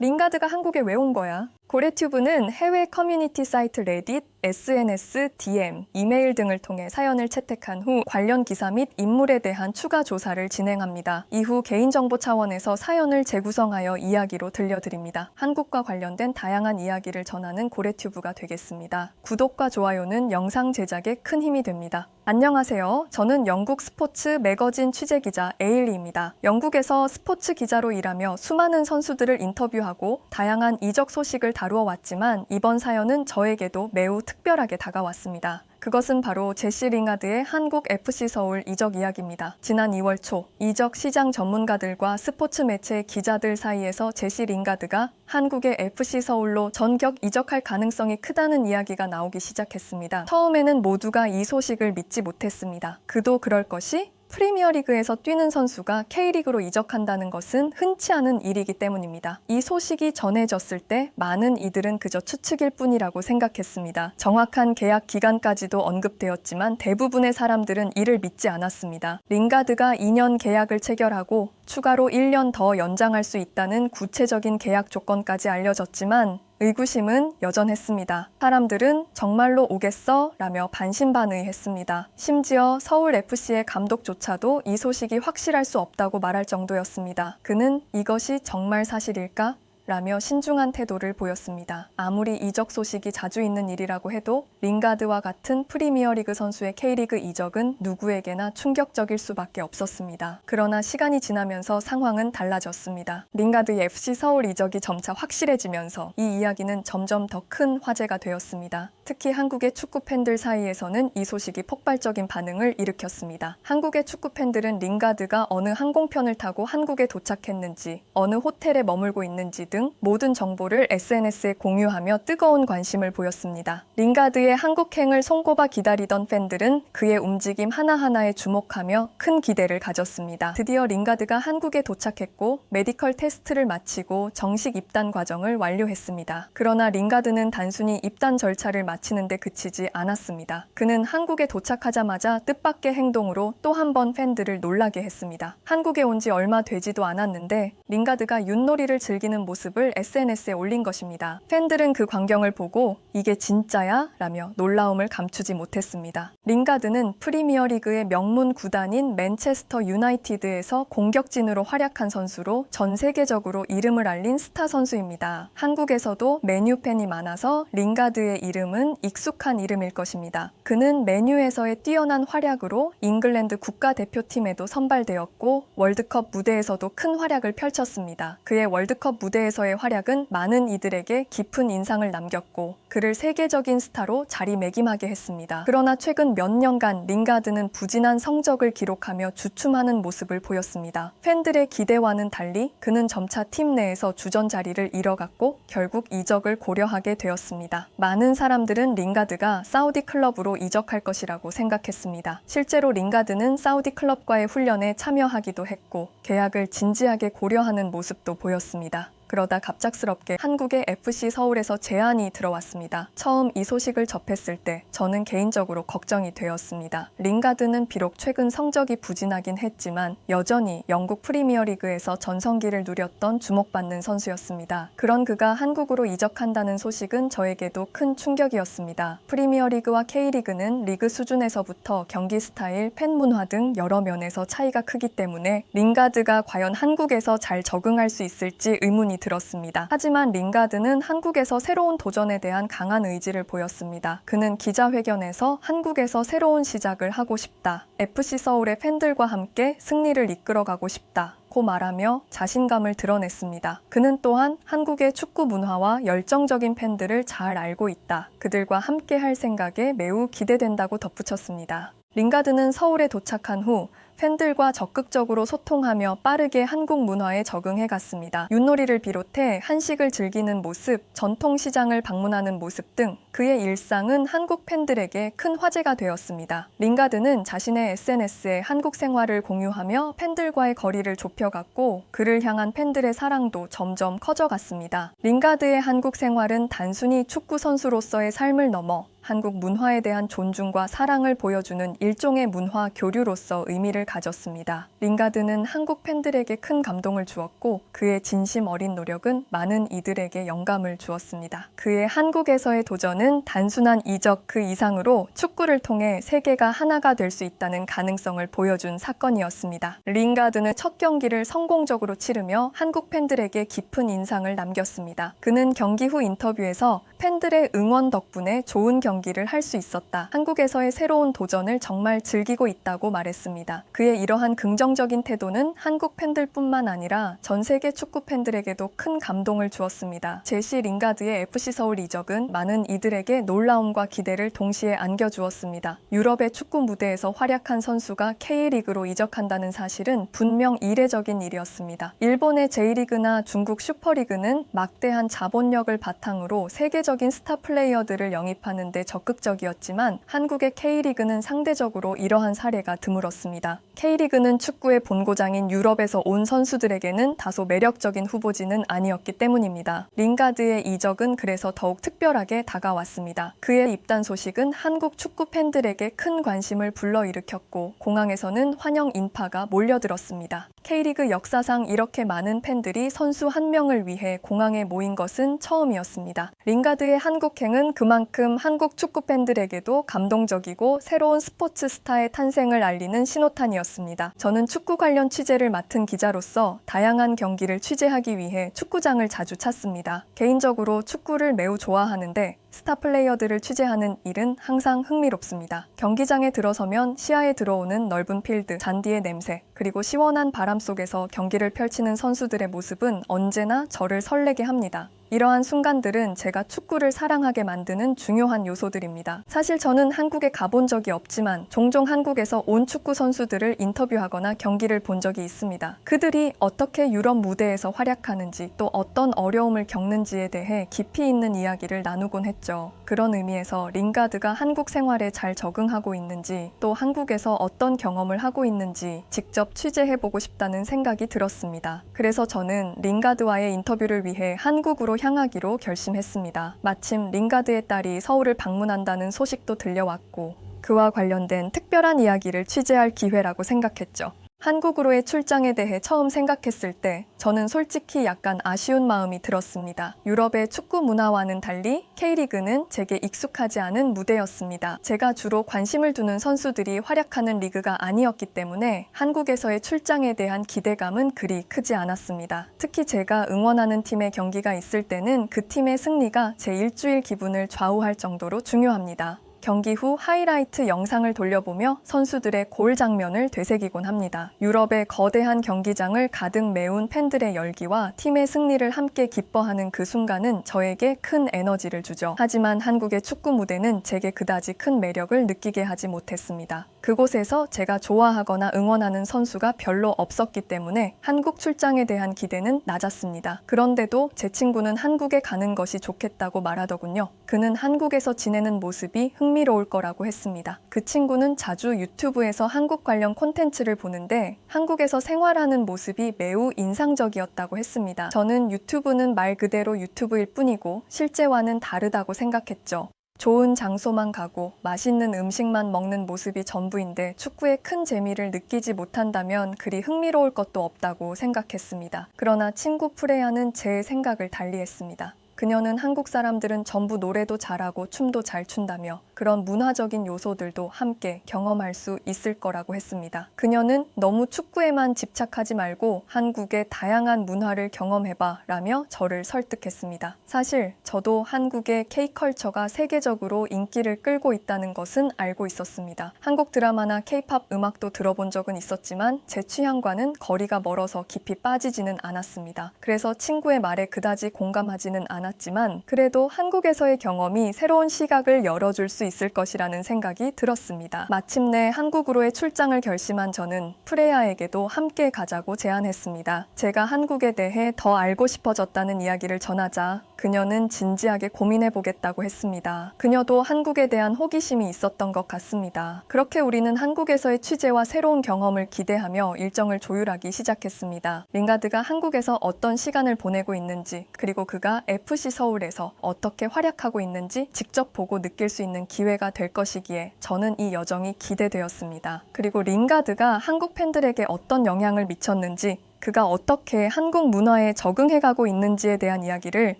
링가드가 한국에 왜 온 거야? 고래튜브는 해외 커뮤니티 사이트 레딧, SNS, DM, 이메일 등을 통해 사연을 채택한 후 관련 기사 및 인물에 대한 추가 조사를 진행합니다. 이후 개인정보 차원에서 사연을 재구성하여 이야기로 들려드립니다. 한국과 관련된 다양한 이야기를 전하는 고래튜브가 되겠습니다. 구독과 좋아요는 영상 제작에 큰 힘이 됩니다. 안녕하세요. 저는 영국 스포츠 매거진 취재기자 에일리입니다. 영국에서 스포츠 기자로 일하며 수많은 선수들을 인터뷰하고 다양한 이적 소식을 다루어 왔지만 이번 사연은 저에게도 매우 특별하게 다가왔습니다. 그것은 바로 제시 링가드의 한국 FC 서울 이적 이야기입니다. 지난 2월 초 이적 시장 전문가들과 스포츠 매체 기자들 사이에서 제시 링가드가 한국의 FC 서울로 전격 이적할 가능성이 크다는 이야기가 나오기 시작했습니다. 처음에는 모두가 이 소식을 믿지 못했습니다. 그도 그럴 것이 프리미어리그에서 뛰는 선수가 K리그로 이적한다는 것은 흔치 않은 일이기 때문입니다. 이 소식이 전해졌을 때 많은 이들은 그저 추측일 뿐이라고 생각했습니다. 정확한 계약 기간까지도 언급되었지만 대부분의 사람들은 이를 믿지 않았습니다. 링가드가 2년 계약을 체결하고 추가로 1년 더 연장할 수 있다는 구체적인 계약 조건까지 알려졌지만 의구심은 여전했습니다. 사람들은 정말로 오겠어? 라며 반신반의했습니다. 심지어 서울FC의 감독조차도 이 소식이 확실할 수 없다고 말할 정도였습니다. 그는 이것이 정말 사실일까? 라며 신중한 태도를 보였습니다. 아무리 이적 소식이 자주 있는 일이라고 해도 링가드와 같은 프리미어리그 선수의 K리그 이적은 누구에게나 충격적일 수밖에 없었습니다. 그러나 시간이 지나면서 상황은 달라졌습니다. 링가드의 FC 서울 이적이 점차 확실해지면서 이 이야기는 점점 더 큰 화제가 되었습니다. 특히 한국의 축구 팬들 사이에서는 이 소식이 폭발적인 반응을 일으켰습니다. 한국의 축구 팬들은 링가드가 어느 항공편을 타고 한국에 도착했는지, 어느 호텔에 머물고 있는지 등 모든 정보를 SNS에 공유하며 뜨거운 관심을 보였습니다. 링가드의 한국행을 손꼽아 기다리던 팬들은 그의 움직임 하나하나에 주목하며 큰 기대를 가졌습니다. 드디어 링가드가 한국에 도착했고 메디컬 테스트를 마치고 정식 입단 과정을 완료했습니다. 그러나 링가드는 단순히 입단 절차를 마치는 데 그치지 않았습니다. 그는 한국에 도착하자마자 뜻밖의 행동으로 또 한 번 팬들을 놀라게 했습니다. 한국에 온 지 얼마 되지도 않았는데 링가드가 윷놀이를 즐기는 모습을 SNS에 올린 것입니다. 팬들은 그 광경을 보고 이게 진짜야? 라며 놀라움을 감추지 못했습니다. 링가드는 프리미어리그의 명문 구단인 맨체스터 유나이티드에서 공격진으로 활약한 선수로 전 세계적으로 이름을 알린 스타 선수입니다. 한국에서도 메뉴 팬이 많아서 링가드의 이름은 익숙한 이름일 것입니다. 그는 메뉴에서의 뛰어난 활약으로 잉글랜드 국가대표팀에도 선발되었고 월드컵 무대에서도 큰 활약을 펼쳤습니다. 그의 월드컵 무대에서의 활약은 많은 이들에게 깊은 인상을 남겼고 그를 세계적인 스타로 자리매김하게 했습니다. 그러나 최근 몇 년간 링가드는 부진한 성적을 기록하며 주춤하는 모습을 보였습니다. 팬들의 기대와는 달리 그는 점차 팀 내에서 주전 자리를 잃어갔고 결국 이적을 고려하게 되었습니다. 많은 사람들은 링가드가 사우디 클럽으로 이적할 것이라고 생각했습니다. 실제로 링가드는 사우디 클럽과의 훈련에 참여하기도 했고 계약을 진지하게 고려하는 모습도 보였습니다. 그러다 갑작스럽게 한국의 FC 서울에서 제안이 들어왔습니다. 처음 이 소식을 접했을 때 저는 개인적으로 걱정이 되었습니다. 링가드는 비록 최근 성적이 부진하긴 했지만 여전히 영국 프리미어리그에서 전성기를 누렸던 주목받는 선수였습니다. 그런 그가 한국으로 이적한다는 소식은 저에게도 큰 충격이었습니다. 프리미어리그와 K리그는 리그 수준에서부터 경기 스타일, 팬 문화 등 여러 면에서 차이가 크기 때문에 링가드가 과연 한국에서 잘 적응할 수 있을지 의문이 들었습니다. 하지만 링가드는 한국에서 새로운 도전에 대한 강한 의지를 보였습니다. 그는 기자회견에서 한국에서 새로운 시작을 하고 싶다. FC 서울의 팬들과 함께 승리를 이끌어가고 싶다. 고 말하며 자신감을 드러냈습니다. 그는 또한 한국의 축구 문화와 열정적인 팬들을 잘 알고 있다. 그들과 함께 할 생각에 매우 기대된다고 덧붙였습니다. 링가드는 서울에 도착한 후 팬들과 적극적으로 소통하며 빠르게 한국 문화에 적응해 갔습니다. 윷놀이를 비롯해 한식을 즐기는 모습, 전통시장을 방문하는 모습 등 그의 일상은 한국 팬들에게 큰 화제가 되었습니다. 링가드는 자신의 SNS에 한국 생활을 공유하며 팬들과의 거리를 좁혀갔고 그를 향한 팬들의 사랑도 점점 커져갔습니다. 링가드의 한국 생활은 단순히 축구 선수로서의 삶을 넘어 한국 문화에 대한 존중과 사랑을 보여주는 일종의 문화 교류로서 의미를 가졌습니다. 링가드는 한국 팬들에게 큰 감동을 주었고 그의 진심 어린 노력은 많은 이들에게 영감을 주었습니다. 그의 한국에서의 도전은 단순한 이적 그 이상으로 축구를 통해 세계가 하나가 될 수 있다는 가능성을 보여준 사건이었습니다. 링가드는 첫 경기를 성공적으로 치르며 한국 팬들에게 깊은 인상을 남겼습니다. 그는 경기 후 인터뷰에서 팬들의 응원 덕분에 좋은 경기를 할 수 있었다. 한국에서의 새로운 도전을 정말 즐기고 있다고 말했습니다. 그의 이러한 긍정적인 태도는 한국 팬들뿐만 아니라 전 세계 축구 팬들에게도 큰 감동을 주었습니다. 제시 링가드의 FC 서울 이적은 많은 이들에게 놀라움과 기대를 동시에 안겨주었습니다. 유럽의 축구 무대에서 활약한 선수가 K리그로 이적한다는 사실은 분명 이례적인 일이었습니다. 일본의 J리그나 중국 슈퍼리그는 막대한 자본력을 바탕으로 세계적인 스타 플레이어들을 영입하는 데 적극적이었지만 한국의 K리그는 상대적으로 이러한 사례가 드물었습니다. K리그는 축구의 본고장인 유럽에서 온 선수들에게는 다소 매력적인 후보지는 아니었기 때문입니다. 링가드의 이적은 그래서 더욱 특별하게 다가왔습니다. 그의 입단 소식은 한국 축구 팬들에게 큰 관심을 불러일으켰고 공항에서는 환영 인파가 몰려들었습니다. K리그 역사상 이렇게 많은 팬들이 선수 한 명을 위해 공항에 모인 것은 처음이었습니다. 링가드의 한국행은 그만큼 한국 축구 팬들에게도 감동적이고 새로운 스포츠 스타의 탄생을 알리는 신호탄이었습니다. 저는 축구 관련 취재를 맡은 기자로서 다양한 경기를 취재하기 위해 축구장을 자주 찾습니다. 개인적으로 축구를 매우 좋아하는데 스타 플레이어들을 취재하는 일은 항상 흥미롭습니다. 경기장에 들어서면 시야에 들어오는 넓은 필드, 잔디의 냄새, 그리고 시원한 바람 속에서 경기를 펼치는 선수들의 모습은 언제나 저를 설레게 합니다. 이러한 순간들은 제가 축구를 사랑하게 만드는 중요한 요소들입니다. 사실 저는 한국에 가본 적이 없지만 종종 한국에서 온 축구 선수들을 인터뷰하거나 경기를 본 적이 있습니다. 그들이 어떻게 유럽 무대에서 활약하는지 또 어떤 어려움을 겪는지에 대해 깊이 있는 이야기를 나누곤 했죠. 그런 의미에서 링가드가 한국 생활에 잘 적응하고 있는지 또 한국에서 어떤 경험을 하고 있는지 직접 취재해보고 싶다는 생각이 들었습니다. 그래서 저는 링가드와의 인터뷰를 위해 한국으로 향하기로 결심했습니다. 마침 링가드의 딸이 서울을 방문한다는 소식도 들려왔고 그와 관련된 특별한 이야기를 취재할 기회라고 생각했죠. 한국으로의 출장에 대해 처음 생각했을 때 저는 솔직히 약간 아쉬운 마음이 들었습니다. 유럽의 축구 문화와는 달리 K리그는 제게 익숙하지 않은 무대였습니다. 제가 주로 관심을 두는 선수들이 활약하는 리그가 아니었기 때문에 한국에서의 출장에 대한 기대감은 그리 크지 않았습니다. 특히 제가 응원하는 팀의 경기가 있을 때는 그 팀의 승리가 제 일주일 기분을 좌우할 정도로 중요합니다. 경기 후 하이라이트 영상을 돌려보며 선수들의 골 장면을 되새기곤 합니다. 유럽의 거대한 경기장을 가득 메운 팬들의 열기와 팀의 승리를 함께 기뻐하는 그 순간은 저에게 큰 에너지를 주죠. 하지만 한국의 축구 무대는 제게 그다지 큰 매력을 느끼게 하지 못했습니다. 그곳에서 제가 좋아하거나 응원하는 선수가 별로 없었기 때문에 한국 출장에 대한 기대는 낮았습니다. 그런데도 제 친구는 한국에 가는 것이 좋겠다고 말하더군요. 그는 한국에서 지내는 모습이 흥미로울 거라고 했습니다. 그 친구는 자주 유튜브에서 한국 관련 콘텐츠를 보는데 한국에서 생활하는 모습이 매우 인상적이었다고 했습니다. 저는 유튜브는 말 그대로 유튜브일 뿐이고 실제와는 다르다고 생각했죠. 좋은 장소만 가고 맛있는 음식만 먹는 모습이 전부인데 축구에 큰 재미를 느끼지 못한다면 그리 흥미로울 것도 없다고 생각했습니다. 그러나 친구 프레야는 제 생각을 달리했습니다. 그녀는 한국 사람들은 전부 노래도 잘하고 춤도 잘 춘다며 그런 문화적인 요소들도 함께 경험할 수 있을 거라고 했습니다. 그녀는 너무 축구에만 집착하지 말고 한국의 다양한 문화를 경험해봐 라며 저를 설득했습니다. 사실 저도 한국의 K컬처가 세계적으로 인기를 끌고 있다는 것은 알고 있었습니다. 한국 드라마나 K-팝 음악도 들어본 적은 있었지만 제 취향과는 거리가 멀어서 깊이 빠지지는 않았습니다. 그래서 친구의 말에 그다지 공감하지는 않았지만 그래도 한국에서의 경험이 새로운 시각을 열어줄 수 있을 것이라는 생각이 들었습니다. 마침내 한국으로의 출장을 결심한 저는 프레야에게도 함께 가자고 제안했습니다. 제가 한국에 대해 더 알고 싶어졌다는 이야기를 전하자 그녀는 진지하게 고민해보겠다고 했습니다. 그녀도 한국에 대한 호기심이 있었던 것 같습니다. 그렇게 우리는 한국에서의 취재와 새로운 경험을 기대하며 일정을 조율하기 시작했습니다. 링가드가 한국에서 어떤 시간을 보내고 있는지 그리고 그가 FC FC 서울에서 어떻게 활약하고 있는지 직접 보고 느낄 수 있는 기회가 될 것이기에 저는 이 여정이 기대되었습니다. 그리고 링가드가 한국 팬들에게 어떤 영향을 미쳤는지, 그가 어떻게 한국 문화에 적응해가고 있는지에 대한 이야기를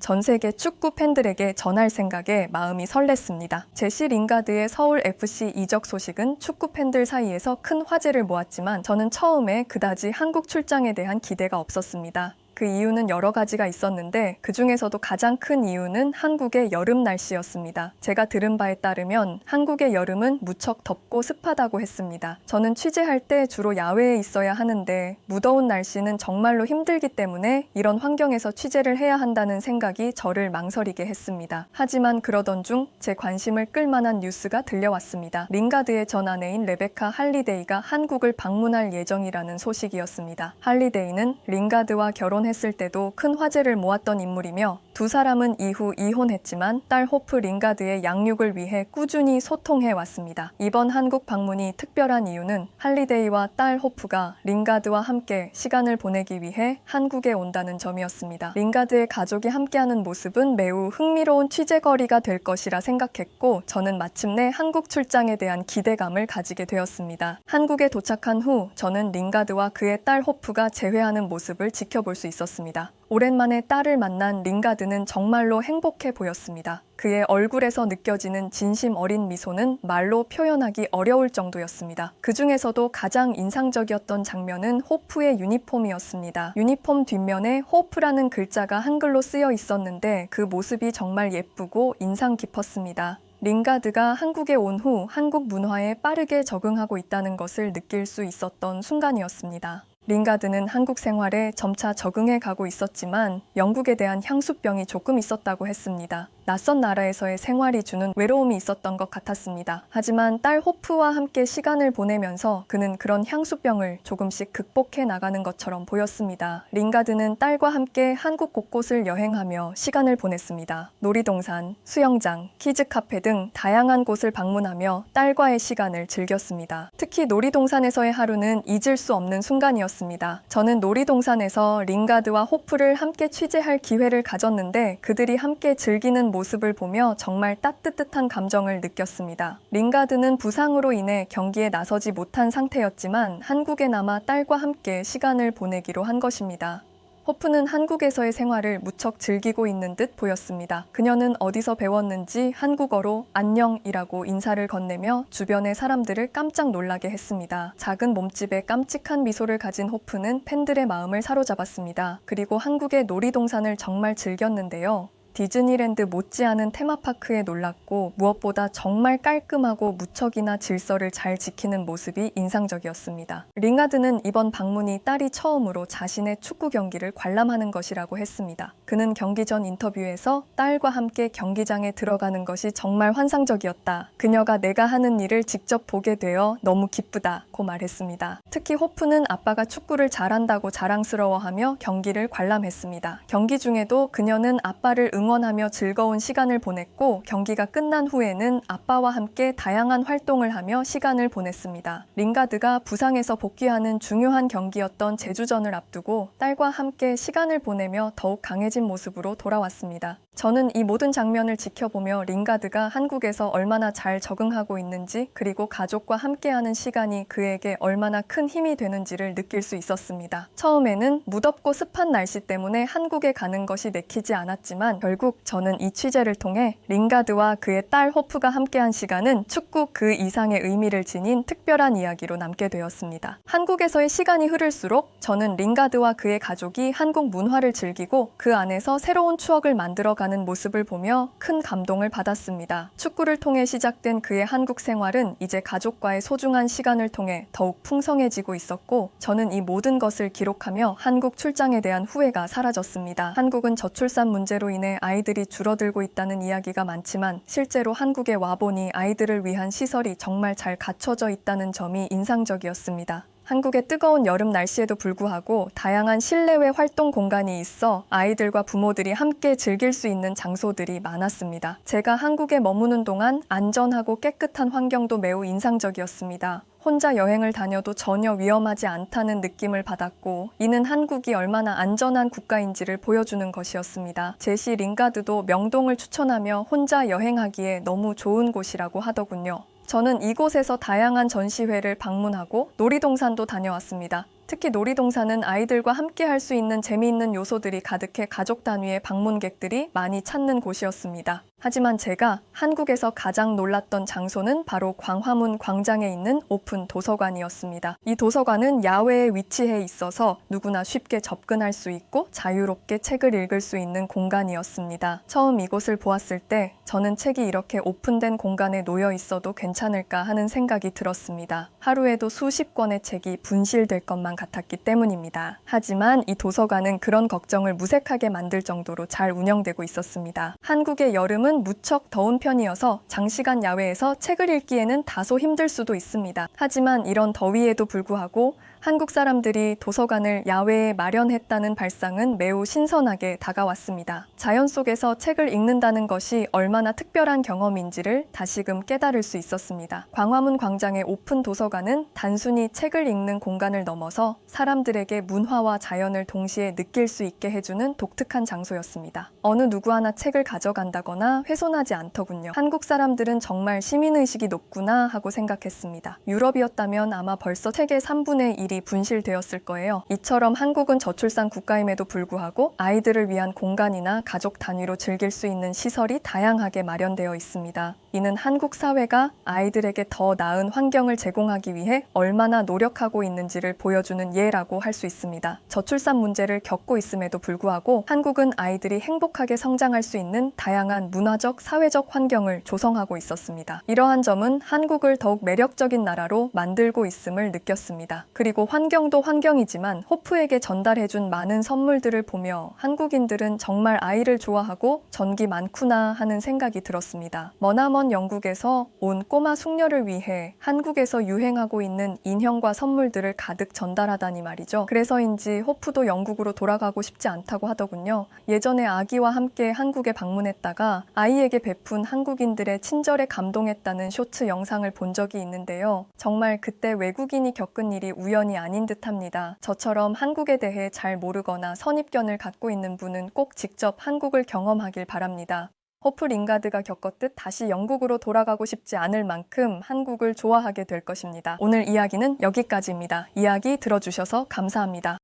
전 세계 축구 팬들에게 전할 생각에 마음이 설렜습니다. 제시 링가드의 서울 FC 이적 소식은 축구 팬들 사이에서 큰 화제를 모았지만 저는 처음에 그다지 한국 출장에 대한 기대가 없었습니다. 그 이유는 여러 가지가 있었는데 그 중에서도 가장 큰 이유는 한국의 여름 날씨였습니다. 제가 들은 바에 따르면 한국의 여름은 무척 덥고 습하다고 했습니다. 저는 취재할 때 주로 야외에 있어야 하는데 무더운 날씨는 정말로 힘들기 때문에 이런 환경에서 취재를 해야 한다는 생각이 저를 망설이게 했습니다. 하지만 그러던 중 제 관심을 끌만한 뉴스가 들려왔습니다. 링가드의 전 아내인 레베카 할리데이가 한국을 방문할 예정이라는 소식이었습니다. 할리데이는 링가드와 결혼했을 때도 큰 화제를 모았던 인물이며 두 사람은 이후 이혼했지만 딸 호프 링가드의 양육을 위해 꾸준히 소통해 왔습니다. 이번 한국 방문이 특별한 이유는 할리데이와 딸 호프가 링가드와 함께 시간을 보내기 위해 한국에 온다는 점이었습니다. 링가드의 가족이 함께하는 모습은 매우 흥미로운 취재거리가 될 것이라 생각했고 저는 마침내 한국 출장에 대한 기대감을 가지게 되었습니다. 한국에 도착한 후 저는 링가드와 그의 딸 호프가 재회하는 모습을 지켜볼 수 있었습니다. 오랜만에 딸을 만난 링가드는 정말로 행복해 보였습니다. 그의 얼굴에서 느껴지는 진심 어린 미소는 말로 표현하기 어려울 정도였습니다. 그 중에서도 가장 인상적이었던 장면은 호프의 유니폼이었습니다. 유니폼 뒷면에 호프라는 글자가 한글로 쓰여 있었는데 그 모습이 정말 예쁘고 인상 깊었습니다. 링가드가 한국에 온 후 한국 문화에 빠르게 적응하고 있다는 것을 느낄 수 있었던 순간이었습니다. 링가드는 한국 생활에 점차 적응해 가고 있었지만 영국에 대한 향수병이 조금 있었다고 했습니다. 낯선 나라에서의 생활이 주는 외로움이 있었던 것 같았습니다. 하지만 딸 호프와 함께 시간을 보내면서 그는 그런 향수병을 조금씩 극복해 나가는 것처럼 보였습니다. 링가드는 딸과 함께 한국 곳곳을 여행하며 시간을 보냈습니다. 놀이동산, 수영장, 키즈카페 등 다양한 곳을 방문하며 딸과의 시간을 즐겼습니다. 특히 놀이동산에서의 하루는 잊을 수 없는 순간이었습니다. 저는 놀이동산에서 링가드와 호프를 함께 취재할 기회를 가졌는데 그들이 함께 즐기는 모습을 보며 정말 따뜻한 감정을 느꼈습니다. 링가드는 부상으로 인해 경기에 나서지 못한 상태였지만 한국에 남아 딸과 함께 시간을 보내기로 한 것입니다. 호프는 한국에서의 생활을 무척 즐기고 있는 듯 보였습니다. 그녀는 어디서 배웠는지 한국어로 안녕이라고 인사를 건네며 주변의 사람들을 깜짝 놀라게 했습니다. 작은 몸집에 깜찍한 미소를 가진 호프는 팬들의 마음을 사로잡았습니다. 그리고 한국의 놀이동산을 정말 즐겼는데요. 디즈니랜드 못지않은 테마파크에 놀랐고 무엇보다 정말 깔끔하고 무척이나 질서를 잘 지키는 모습이 인상적이었습니다. 링가드는 이번 방문이 딸이 처음으로 자신의 축구 경기를 관람하는 것이라고 했습니다. 그는 경기 전 인터뷰에서 딸과 함께 경기장에 들어가는 것이 정말 환상적이었다. 그녀가 내가 하는 일을 직접 보게 되어 너무 기쁘다고 말했습니다. 특히 호프는 아빠가 축구를 잘한다고 자랑스러워하며 경기를 관람했습니다. 경기 중에도 그녀는 아빠를 응원하며 즐거운 시간을 보냈고 경기가 끝난 후에는 아빠와 함께 다양한 활동을 하며 시간을 보냈습니다. 링가드가 부상에서 복귀하는 중요한 경기였던 제주전을 앞두고 딸과 함께 시간을 보내며 더욱 강해진 모습으로 돌아왔습니다. 저는 이 모든 장면을 지켜보며 링가드가 한국에서 얼마나 잘 적응하고 있는지 그리고 가족과 함께하는 시간이 그에게 얼마나 큰 힘이 되는지를 느낄 수 있었습니다. 처음에는 무덥고 습한 날씨 때문에 한국에 가는 것이 내키지 않았지만 결국 저는 이 취재를 통해 링가드와 그의 딸 호프가 함께한 시간은 축구 그 이상의 의미를 지닌 특별한 이야기로 남게 되었습니다. 한국에서의 시간이 흐를수록 저는 링가드와 그의 가족이 한국 문화를 즐기고 그 안에서 새로운 추억을 만들어가는 모습을 보며 큰 감동을 받았습니다. 축구를 통해 시작된 그의 한국 생활은 이제 가족과의 소중한 시간을 통해 더욱 풍성해지고 있었고 저는 이 모든 것을 기록하며 한국 출장에 대한 후회가 사라졌습니다. 한국은 저출산 문제로 인해 아이들이 줄어들고 있다는 이야기가 많지만 실제로 한국에 와보니 아이들을 위한 시설이 정말 잘 갖춰져 있다는 점이 인상적이었습니다. 한국의 뜨거운 여름 날씨에도 불구하고 다양한 실내외 활동 공간이 있어 아이들과 부모들이 함께 즐길 수 있는 장소들이 많았습니다. 제가 한국에 머무는 동안 안전하고 깨끗한 환경도 매우 인상적이었습니다. 혼자 여행을 다녀도 전혀 위험하지 않다는 느낌을 받았고, 이는 한국이 얼마나 안전한 국가인지를 보여주는 것이었습니다. 제시 링가드도 명동을 추천하며 혼자 여행하기에 너무 좋은 곳이라고 하더군요. 저는 이곳에서 다양한 전시회를 방문하고 놀이동산도 다녀왔습니다. 특히 놀이동산은 아이들과 함께 할 수 있는 재미있는 요소들이 가득해 가족 단위의 방문객들이 많이 찾는 곳이었습니다. 하지만 제가 한국에서 가장 놀랐던 장소는 바로 광화문 광장에 있는 오픈 도서관이었습니다. 이 도서관은 야외에 위치해 있어서 누구나 쉽게 접근할 수 있고 자유롭게 책을 읽을 수 있는 공간이었습니다. 처음 이곳을 보았을 때 저는 책이 이렇게 오픈된 공간에 놓여 있어도 괜찮을까 하는 생각이 들었습니다. 하루에도 수십 권의 책이 분실될 것만 같았기 때문입니다. 하지만 이 도서관은 그런 걱정을 무색하게 만들 정도로 잘 운영되고 있었습니다. 한국의 여름은 무척 더운 편이어서 장시간 야외에서 책을 읽기에는 다소 힘들 수도 있습니다. 하지만 이런 더위에도 불구하고 한국 사람들이 도서관을 야외에 마련했다는 발상은 매우 신선하게 다가왔습니다. 자연 속에서 책을 읽는다는 것이 얼마나 특별한 경험인지를 다시금 깨달을 수 있었습니다. 광화문 광장의 오픈 도서관은 단순히 책을 읽는 공간을 넘어서 사람들에게 문화와 자연을 동시에 느낄 수 있게 해주는 독특한 장소였습니다. 어느 누구 하나 책을 가져간다거나 훼손하지 않더군요. 한국 사람들은 정말 시민의식이 높구나 하고 생각했습니다. 유럽이었다면 아마 벌써 책의 3분의 1이 분실되었을 거예요. 이처럼 한국은 저출산 국가임에도 불구하고 아이들을 위한 공간이나 가족 단위로 즐길 수 있는 시설이 다양하게 마련되어 있습니다. 이는 한국 사회가 아이들에게 더 나은 환경을 제공하기 위해 얼마나 노력하고 있는지를 보여주는 예라고 할 수 있습니다. 저출산 문제를 겪고 있음에도 불구하고 한국은 아이들이 행복하게 성장할 수 있는 다양한 문화적, 사회적 환경을 조성하고 있었습니다. 이러한 점은 한국을 더욱 매력적인 나라로 만들고 있음을 느꼈습니다. 그리고 환경도 환경이지만 호프에게 전달해준 많은 선물들을 보며 한국인들은 정말 아이를 좋아하고 전기 많구나 하는 생각이 들었습니다. 머나먼 영국에서 온 꼬마 숙녀를 위해 한국에서 유행하고 있는 인형과 선물들을 가득 전달하다니 말이죠. 그래서인지 호프도 영국으로 돌아가고 싶지 않다고 하더군요. 예전에 아기와 함께 한국에 방문했다가 아이에게 베푼 한국인들의 친절에 감동했다는 쇼츠 영상을 본 적이 있는데요. 정말 그때 외국인이 겪은 일이 우연이 아닌 듯합니다. 저처럼 한국에 대해 잘 모르거나 선입견을 갖고 있는 분은 꼭 직접 한국을 경험하길 바랍니다. 호프 링가드가 겪었듯 다시 영국으로 돌아가고 싶지 않을 만큼 한국을 좋아하게 될 것입니다. 오늘 이야기는 여기까지입니다. 이야기 들어주셔서 감사합니다.